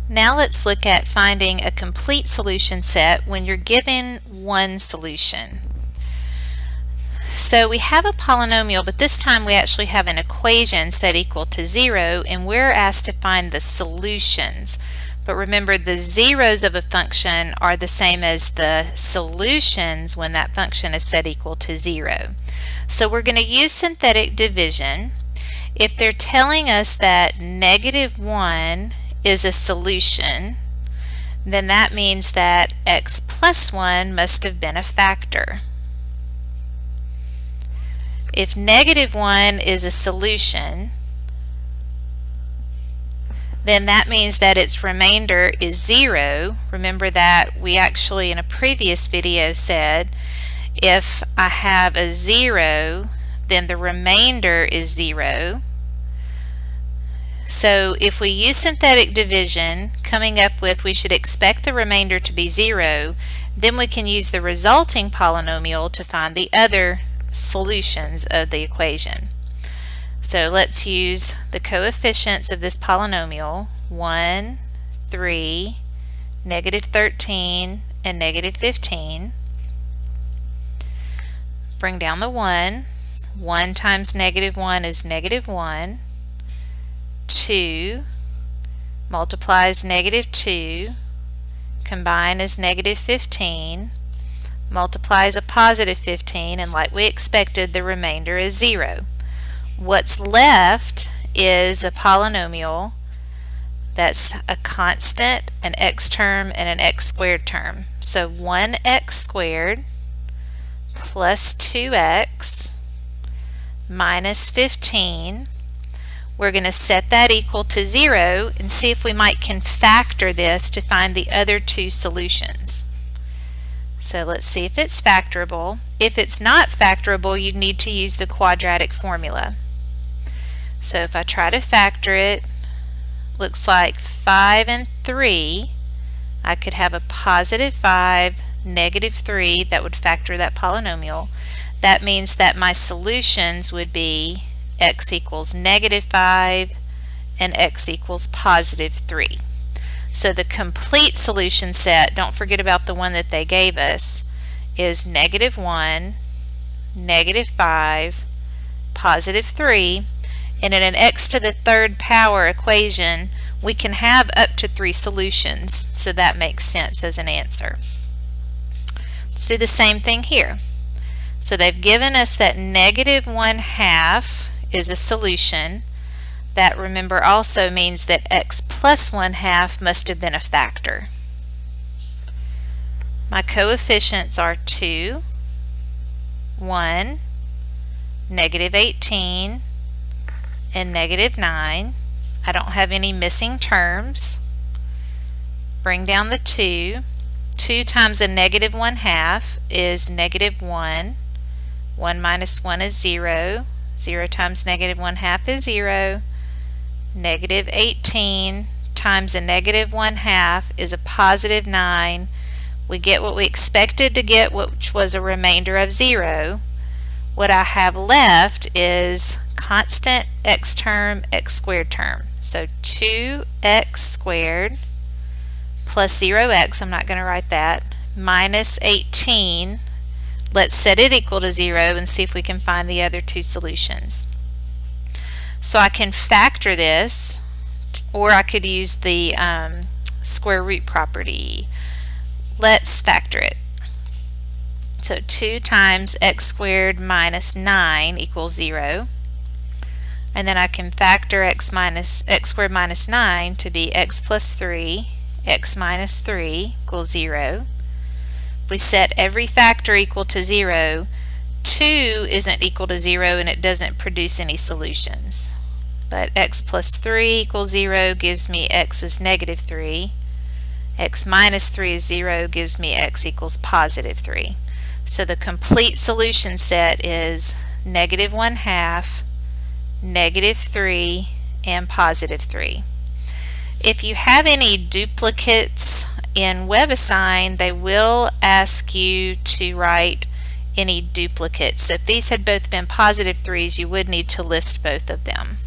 Now let's look at finding a complete solution set when you're given one solution. So we have a polynomial, but this time we actually have an equation set equal to 0, and we're asked to find the solutions. But remember, the zeros of a function are the same as the solutions when that function is set equal to 0. So we're going to use synthetic division. If they're telling us that -1 is a solution, then that means that x plus 1 must have been a factor. If -1 is a solution, then that means that its remainder is 0. Remember that we actually in a previous video said if I have a 0, then the remainder is 0. So if we use synthetic division, coming up with we should expect the remainder to be 0, then we can use the resulting polynomial to find the other solutions of the equation. So let's use the coefficients of this polynomial, 1, 3, -13, and -15. Bring down the 1. 1 times -1 is -1. 2 multiplies -2, combine is -15, multiplies a +15, and like we expected, the remainder is 0. What's left is a polynomial that's a constant, an x term, and an x squared term. So 1x squared plus 2x minus 15. We're going to set that equal to 0 and see if we can factor this to find the other two solutions. So let's see if it's factorable. If it's not factorable, you need to use the quadratic formula. So if I try to factor it, looks like 5 and 3, I could have a +5, -3, that would factor that polynomial. That means that my solutions would be x equals -5 and x equals +3. So the complete solution set, don't forget about the one that they gave us, is -1, -5, +3, and in an x to the third power equation we can have up to 3 solutions, so that makes sense as an answer. Let's do the same thing here. So they've given us that -1/2 is a solution. That, remember, also means that x plus 1/2 must have been a factor. My coefficients are 2, 1, -18, and -9. I don't have any missing terms. Bring down the 2. 2 times a -1/2 is -1. 1 minus 1 is 0. 0 times -1/2 is 0. -18 times a -1/2 is a +9. We get what we expected to get, which was a remainder of 0. What I have left is constant x term, x squared term. So 2x squared plus 0x, I'm not going to write that, minus 18. Let's set it equal to 0 and see if we can find the other two solutions. So I can factor this, or I could use the square root property. Let's factor it. So 2 times x squared minus 9 equals 0. And then I can factor x squared minus 9 to be x plus 3, x minus 3 equals 0. If we set every factor equal to 0, 2 isn't equal to 0 and it doesn't produce any solutions. But x plus 3 equals 0 gives me x is -3. X minus 3 is 0 gives me x equals +3. So the complete solution set is -1/2, -3, and +3. If you have any duplicates in WebAssign, they will ask you to write any duplicates. So if these had both been +3s, you would need to list both of them.